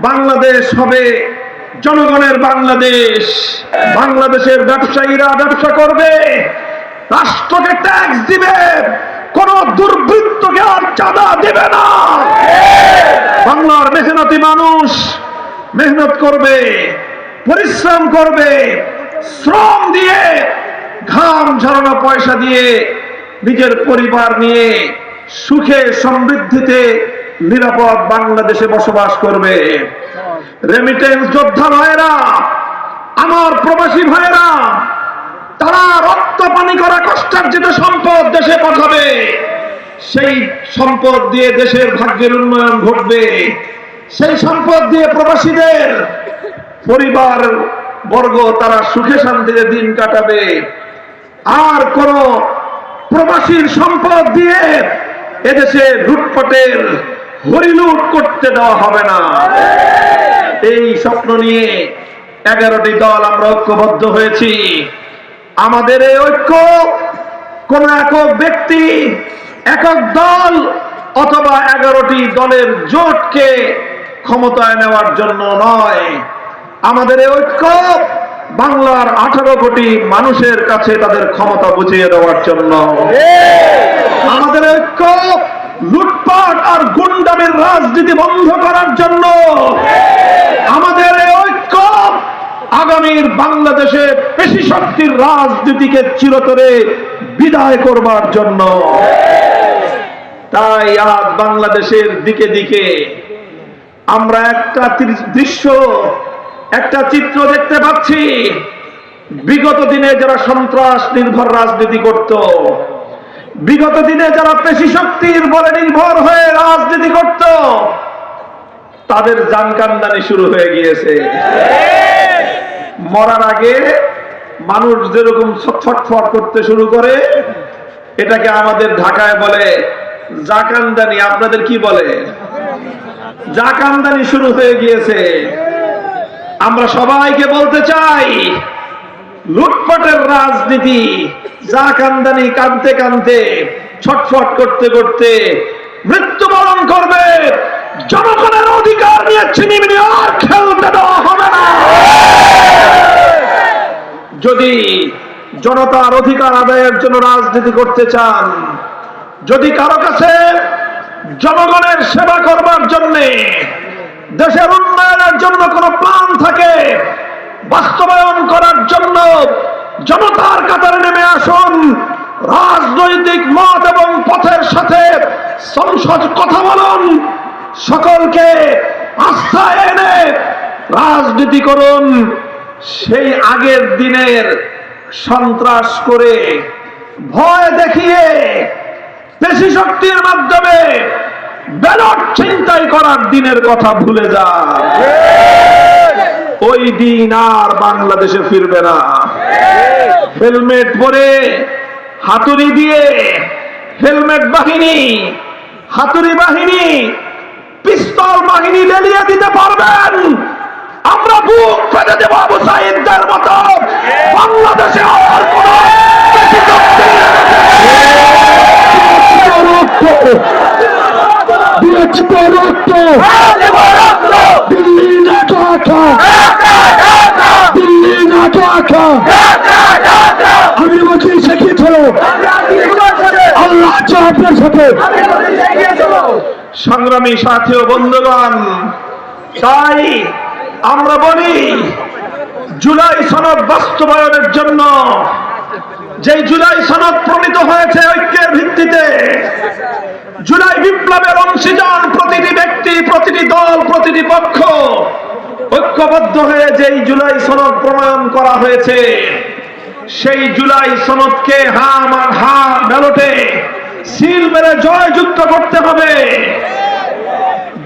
বাংলাদেশ হবে জনগণের বাংলাদেশ। বাংলাদেশের ব্যবসায়ীরা ব্যবসা করবে, রাষ্ট্রকে ট্যাক্স দিবে, কোন দুর্বৃত্তকে আর চাঁদা দেবে না। বাংলার মেহনতি মানুষ মেহনত করবে, পরিশ্রম করবে, শ্রম দিয়ে, ঘাম ঝরানো পয়সা দিয়ে নিজের পরিবার নিয়ে সুখে সমৃদ্ধিতে নিরাপদ বাংলাদেশে বসবাস করবে। রেমিটেন্স যোদ্ধা ভাইয়েরা, আমার প্রবাসী ভাইয়েরা, তারা রক্ত পানি করা কষ্টার্জিত সম্পদ দেশে পাঠাবে। সেই সম্পদ দিয়ে দেশের ভাগ্যের উন্নয়ন ঘটবে। সেই সম্পদ দিয়ে প্রবাসীদের পরিবার বর্গ তারা সুখে শান্তিতে দিন কাটাবে। আর কোন প্রবাসীর সম্পদ দিয়ে এদেশে লুটপাটের হরিলুট করতে দেওয়া হবে না। এই স্বপ্ন নিয়ে 11টি দল আমরা ঐক্যবদ্ধ হয়েছি। আমাদের এই ঐক্য কোন একক ব্যক্তি, একক দল অথবা 11টি দলের জোটকে ক্ষমতায় নেওয়ার জন্য নয়। আমাদের এই ঐক্য বাংলার 18 কোটি মানুষের কাছে তাদের ক্ষমতা বুঝিয়ে দেওয়ার জন্য। আমাদের ঐক্য লুটপাট আর গুন্ডামির রাজনীতি বন্ধ করার জন্য। আমাদের এই ঐক্য আগামীর বাংলাদেশে পেশি শক্তির রাজনীতিকে চিরতরে বিদায় করবার জন্য। তাই আজ বাংলাদেশের দিকে দিকে আমরা একটা দৃশ্য, একটা চিত্র দেখতে পাচ্ছি। বিগত দিনে যারা সন্ত্রাস নির্ভর রাজনীতি করত, বিগত দিনে যারা পেশি শক্তির বলে নির্ভর হয়ে রাজনীতি করত, তাদের জানকান্দানি শুরু হয়ে গিয়েছে। মরার আগে মানুষ যেরকম ছটফট করতে শুরু করে, এটাকে আমাদের ঢাকায় বলে জাকান্দানি। আপনাদের কি বলে? জাকান্দানি শুরু হয়ে গিয়েছে। আমরা সবাইকে বলতে চাই, লুটপাটের রাজনীতি, জাকান্দানি কাঁদতে কাঁদতে, ছটফট করতে করতে মৃত্যুবরণ করবে। জনগণের অধিকার নিয়ে ছিনিমিনি আর খেলতে দেওয়া হবে না। যদি জনতার অধিকার আদায়ের জন্য রাজনীতি করতে চান, যদি কারো কাছে জনগণের সেবা করবার জন্য, দেশের উন্নয়নের জন্য কোন প্ল্যান থাকে, বাস্তবায়ন করার জন্য জনতার কাতারে নেমে আসুন। রাজনৈতিক মত এবং পথের সাথে সংসদ কথা বলুন। সকলকে আস্থায় এনে রাজনীতি করুন। সেই আগের দিনের সন্ত্রাস করে, ভয় দেখিয়ে, পেশি শক্তির মাধ্যমে ব্যালট ছিনতাই করার দিনের কথা ভুলে যান। ওই দিন আর বাংলাদেশে ফিরবে না। হেলমেট পরে, হাতুড়ি দিয়ে, হেলমেট বাহিনী, হাতুড়ি বাহিনী, পিস্তল বাহিনী লেলিয়ে দিতে পারবেন। আমরা বুক পেতে দেব আবু সাঈদদের মতো। বাংলাদেশে আর কোন আমি বলছি শিক্ষিত হলো আল্লাহ আপনার সাথে। সংগ্রামী সাথী ও বন্ধুগণ, তাই আমরা বলি, জুলাই সনদ বাস্তবায়নের জন্য, যে জুলাই সনদ প্রণীত হয়েছে ঐক্যের ভিত্তিতে, জুলাই বিপ্লবের অংশীদার প্রতিটি ব্যক্তি, প্রতিটি দল, প্রতিটি পক্ষ ঐক্যবদ্ধ হয়ে যেই জুলাই সনদ প্রণয়ন করা হয়েছে, সেই জুলাই সনদকে হা ব্যালটে সিল মেরে জয়যুক্ত করতে হবে।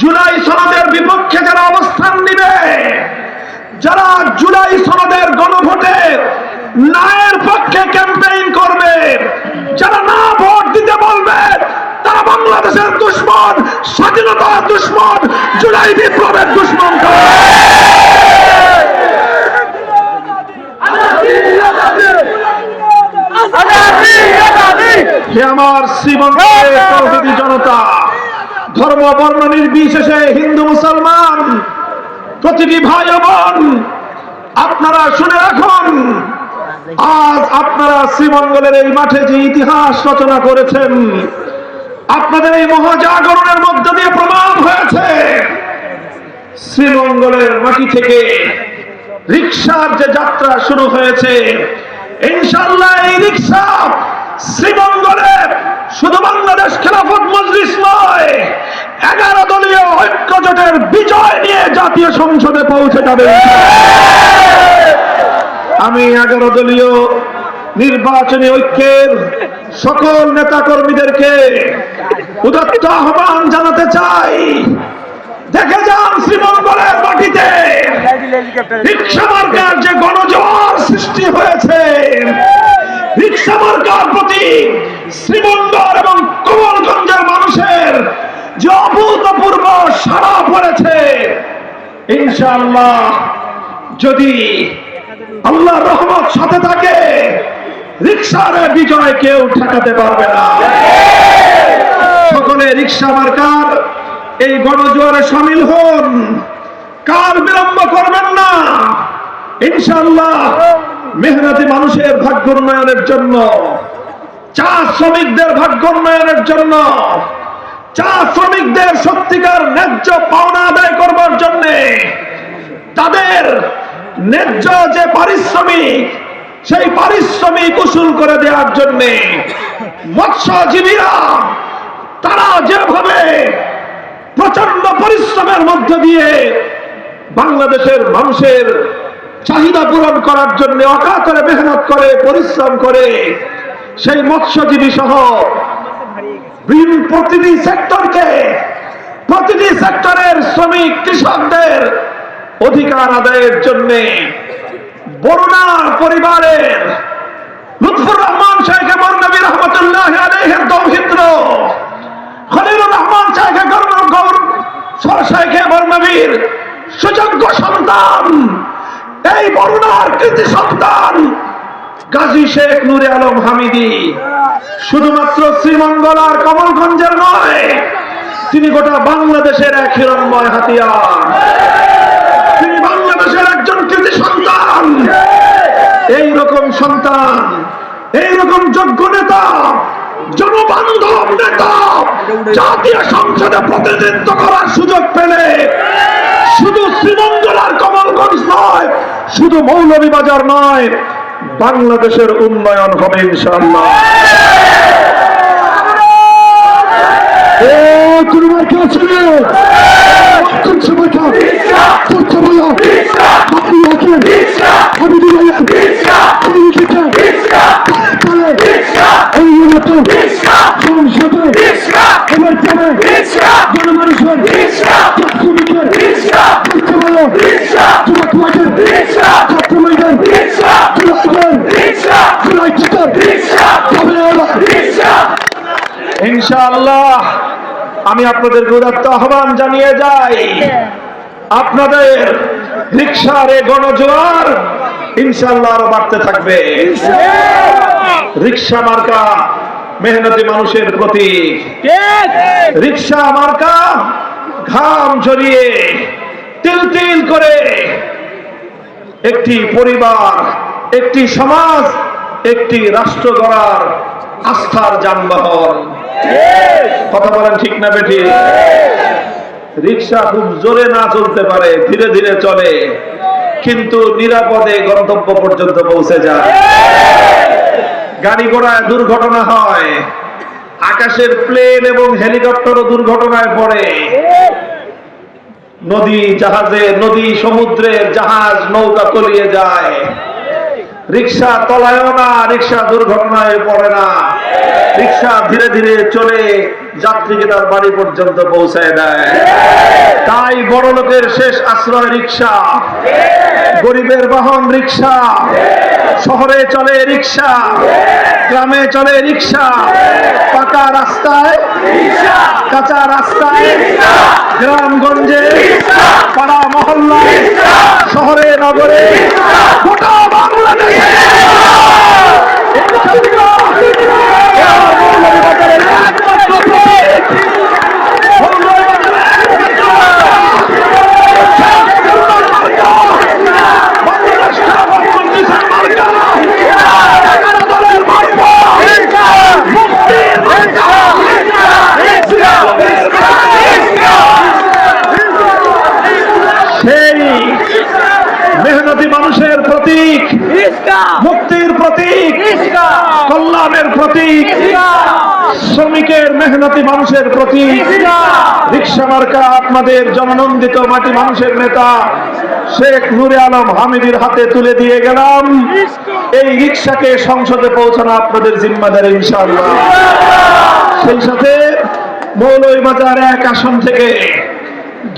জুলাই সনদের বিপক্ষে যারা অবস্থান নিবে, যারা জুলাই সনদের গণভোটে নায়ের পক্ষে ক্যাম্পেইন করবে, যারা না ভোট দিতে বলবে, তারা বাংলাদেশের দুশ্মন, স্বাধীনতার দুশ্মন, জুলাই বিপ্লবের দুশ্মন। হে আমার শ্রীবঙ্গের জনতা, ধর্ম বর্ণ নির্বিশেষে, হিন্দু মুসলমান, প্রতিটি ভাই ও বোন, আপনারা শুনে রাখুন, আজ আপনারা শ্রীমঙ্গলের এই মাঠে যে ইতিহাস রচনা করেছেন, আপনাদের এই মহাজাগরণের মধ্য দিয়ে প্রমাণ হয়েছে শ্রীমঙ্গলের মাটি থেকে রিকশার যে যাত্রা শুরু হয়েছে, ইনশাআল্লাহ এই রিকশা শ্রীমঙ্গলের শুধু বাংলাদেশ খেলাফত মজলিস নয়, 11 দলীয় ঐক্য জোটের বিজয় নিয়ে জাতীয় সংসদে পৌঁছে যাবে। আমি 11 দলীয় নির্বাচনী ঐক্যের সকল নেতা কর্মীদেরকে উদাত্ত আহ্বান জানাতে চাই, দেখে যান শ্রীমঙ্গলের মাটিতে রিকশা মার্কার যে গণজোয়ার সৃষ্টি হয়েছে, রিকশা মার্কার প্রতি শ্রীমঙ্গল এবং কমলগঞ্জের মানুষের যে অভূতপূর্ব সাড়া পড়েছে, ইনশাআল্লাহ যদি আল্লাহর রহমত সাথে থাকে, রিকশার বিজয় কেউ ঠেকাতে পারবে না। সকলে রিকশা মার্কার এই গণজোয়ারে শামিল হন, কার বিলম্ব করবেন না। ইনশাআল্লাহ মেহনতি মানুষের ভাগ্য উন্নয়নের জন্য, চা শ্রমিকদের ভাগ্য উন্নয়নের জন্য, চা শ্রমিকদের সত্যিকার ন্যায্য পাওনা আদায় করবার জন্য, তাদের ন্যায্য যে পারিশ্রমিক, সেই পারিশ্রমিক উসুল করে দেওয়ার জন্য মৎস্যজীবীরা তারা যেভাবে প্রচন্ড পরিশ্রমের মধ্য দিয়ে বাংলাদেশের মানুষের চাহিদা পূরণ করার জন্য অকাতরে মেহনত করে, পরিশ্রম করে, সেই মৎস্যজীবী সহ প্রতিটি সেক্টরকে, প্রতিটি সেক্টরের শ্রমিক কৃষকদের অধিকার আদায়ের জন্য বরুণার পরিবারের লুৎফুর রহমান শাইখ বর্নবী রহমতুল্লাহ আলাইহির দৌহিত্র খলিলুর রহমান শাইখ বর্নবীর সুযোগ্য সন্তান, এই বরুণার কৃতি সন্তান গাজী শেখ নূরে আলম হামিদি শুধুমাত্র শ্রীমঙ্গল আর কমলগঞ্জের নয়, তিনি গোটা বাংলাদেশের এক হিরণ্ময় হাতিয়ার। তিনি বাংলাদেশের একজন কৃতি সন্তান। এইরকম সন্তান, এইরকম যোগ্য নেতা, জনবান্ধব নেতা জাতীয় সংসদে প্রতিনিধিত্ব করার সুযোগ পেলে শুধু শ্রীমঙ্গল আর কমলগঞ্জ নয়, শুধু মৌলভীবাজার নয়, বাংলাদেশের উন্নয়ন হবে ইনশাআল্লাহ। ইনশাআল্লাহ আমি আপনাদেরকে উদাত্ত আহ্বান জানিয়ে যাই, আপনাদের রিকশার এই গণজোয়ার ইনশাআল্লাহ আরো বাড়তে থাকবে। রিকশা মার্কা মেহনতি মানুষের প্রতি, রিকশা মার্কা ঘাম ঝরিয়ে তিল তিল করে একটি পরিবার, একটি সমাজ, একটি রাষ্ট্র গড়ার আস্থার যানবাহন। কথা বলেন ঠিক না বেঠিক? রিকশা খুব জোরে না চলতে পারে, ধীরে ধীরে চলে, কিন্তু নিরাপদে গন্তব্য পর্যন্ত পৌঁছে যায়। গাড়ি ঘোড়ায় দুর্ঘটনা হয়, আকাশের প্লেন এবং হেলিকপ্টারও দুর্ঘটনায় পড়ে, নদী জাহাজে, নদী সমুদ্রের জাহাজ নৌকা তলিয়ে যায়। রিকশা তলায়ও না, রিকশা দুর্ঘটনায় পড়ে না, রিকশা ধীরে ধীরে চলে যাত্রীকে তার বাড়ি পর্যন্ত পৌঁছায় দেয়। তাই বড় লোকের শেষ আশ্রয় রিকশা, গরিবের বাহন রিকশা। শহরে চলে রিকশা, গ্রামে চলে রিকশা, পাকা রাস্তায়, কাঁচা রাস্তায়, গ্রামগঞ্জে, পাড়া মহল্লায়, শহরে নগরে, গোটা বাংলাদেশে মেহনতি মানুষের প্রতীক, মুক্তির প্রতীক, কল্যাণের প্রতীক, শ্রমিকের মেহনতি মানুষের প্রতীক। রিকশা মার্কা আপনাদের জননন্দিত মাটি মানুষের নেতা শেখ নূরে আলম হামিদের হাতে তুলে দিয়ে গেলাম। এই রিকশাকে সংসদে পৌঁছানো আপনাদের জিম্মাদারি ইনশাআল্লাহ। সেই সাথে মৌলভীবাজার 1 আসন থেকে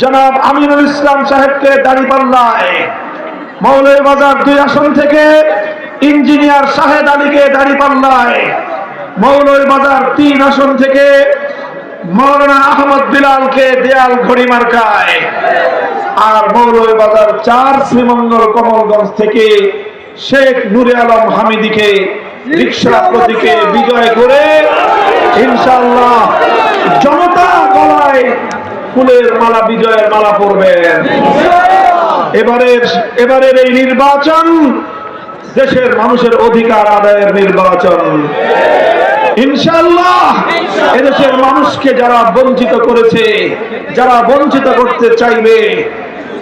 জনাব আমিনুল ইসলাম সাহেবকে দাঁড়িপাল্লায়, মৌলভীবাজার 2 আসন থেকে ইঞ্জিনিয়ার শাহেদ আলীকে দাঁড়িপাল্লায়, মৌলভীবাজার 3 আসন থেকে মৌলানা আহমদ বিলালকে দেয়াল ঘড়ি মার্কায়, আর মৌলভীবাজার 4 শ্রীমঙ্গল কমলগঞ্জ থেকে শেখ নূরে আলম হামিদিকে রিকশা প্রতীকে বিজয় করে ইনশাআল্লাহ জনতা গলায় ফুলের মালা, বিজয়ের মালা পরবেন। এবারের এই নির্বাচন দেশের মানুষের অধিকার আদায়ের নির্বাচন। ইনশাআল্লাহ এদেশের মানুষকে যারা বঞ্চিত করেছে, যারা বঞ্চিত করতে চাইবে,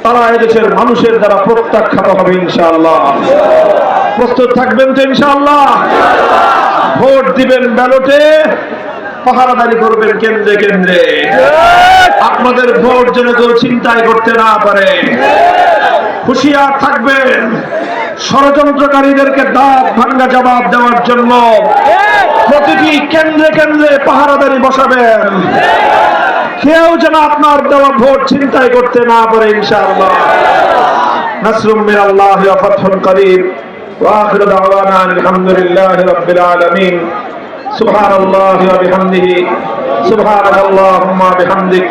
তারা এদেশের মানুষের দ্বারা প্রত্যাখ্যাত হবে ইনশাআল্লাহ। প্রস্তুত থাকবেন তো ইনশাআল্লাহ? ভোট দিবেন ব্যালটে, পাহারাদারি করবেন কেন্দ্রে কেন্দ্রে। আপনাদের ভোট যেন কেউ চিন্তাই করতে না পারে, হুঁশিয়ার থাকবেন। ষড়যন্ত্রকারীদেরকে দাঁত ভাঙ্গা জবাব দেওয়ার জন্য প্রতিটি কেন্দ্রে কেন্দ্রে পাহারাদারি বসাবেন। কেউ যেন আপনার দেওয়া ভোট চিন্তাই করতে না পারে ইনশাআল্লাহ। নাসরুম মিনাল্লাহি ওয়া ফাতহুন করিব ওয়া আখিরু দাওয়ানা আলহামদুলিল্লাহি রাব্বিল আলামিন। সুবহানাল্লাহি ওয়া বিহামদিহি সুবহানাল্লাহুম্মা বিহামদিক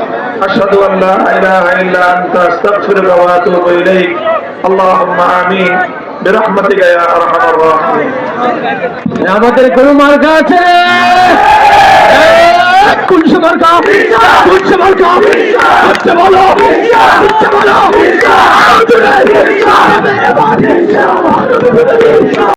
আশহাদু আন লা ইলাহা ইল্লা আনতা আস্তাগফিরুকা ওয়া আতুবু ইলাইক। আল্লাহুম্মা আমিন বিরহমাতিকা ইয়া আরহামার রাহিমিন। আমাদের কোন মার্কা আছে? কুলসে মার্কা, কুলসে মার্কা, কুলসে বলো, কুলসে বলো।